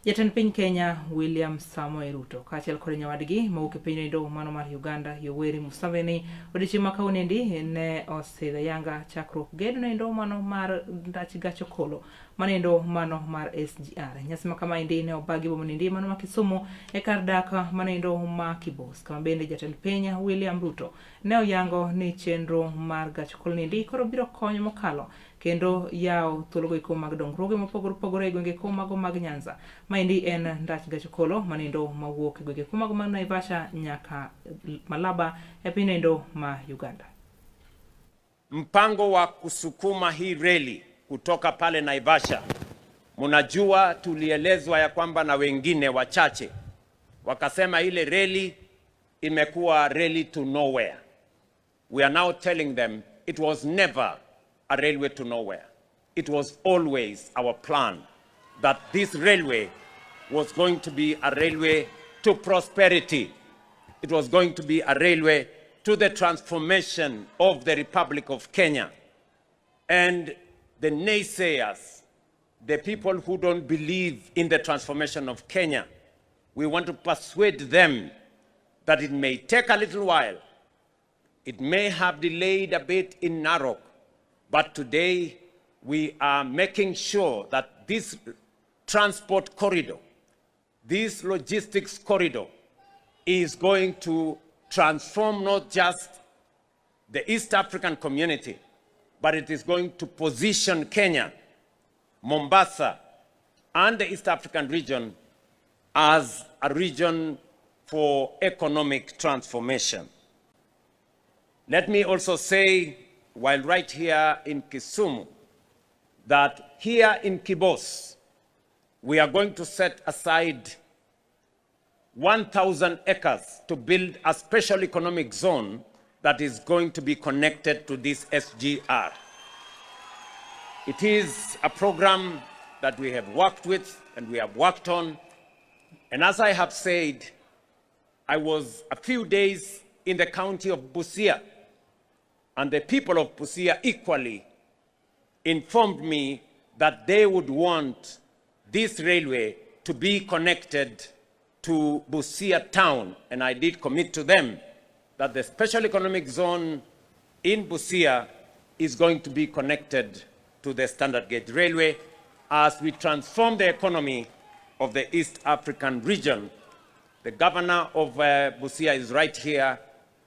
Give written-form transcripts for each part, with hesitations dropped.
Jatend piny Kenya William Samoei Ruto kaachiel kod nyawadgi mawuok e piny Gedo mano mar Uganda Yoweri Museveni odiochieng' ma kawuonendi ne osidho yanga chakruok gedo nendo mano mar ndach gach okolo manendo mano mar SGR. Nyasi ma kamaendi ne obagi bomonendi mano ma Kisumu e kar dak manendo ma Kibos kama bende jatend piny William Ruto ne oyango ni chenro mar gach okolo nendi koro biro konyo mokalo kendo yawo thuologo eko mag dongruoge mopogore opogore e gwenge mago mag Nyanza. Maendi en ndach gach okolo manendo mawuok e gwenge mago mag Naivasha nyaka Malaba e piny nendo ma Uganda. Mpango wa kusukuma hii reli kutoka pale Naivasha, mnajua tulielezwa ya kwamba na wengine wachache wakasema ile reli imekuwa reli to nowhere. We are now telling them it was never a railway to nowhere. It was always our plan that this railway was going to be a railway to prosperity. It was going to be a railway to the transformation of the Republic of Kenya. And the naysayers, the people who don't believe in the transformation of Kenya, we want to persuade them that it may take a little while. It may have delayed a bit in Narok, but today we are making sure that this transport corridor, this logistics corridor, is going to transform not just the East African community, but it is going to position Kenya, Mombasa, and the East African region as a region for economic transformation. Let me also say, while right here in Kisumu, that here in Kibos, we are going to set aside 1,000 acres to build a special economic zone that is going to be connected to this SGR. It is a program that we have worked with and we have worked on. And as I have said, I was a few days in the county of Busia, and the people of Busia equally informed me that they would want this railway to be connected to Busia town, and I did commit to them that the special economic zone in Busia is going to be connected to the standard gauge railway as we transform the economy of the East African region. The governor of Busia is right here,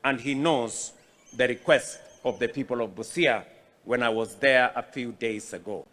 and he knows the request of the people of Busia when I was there a few days ago.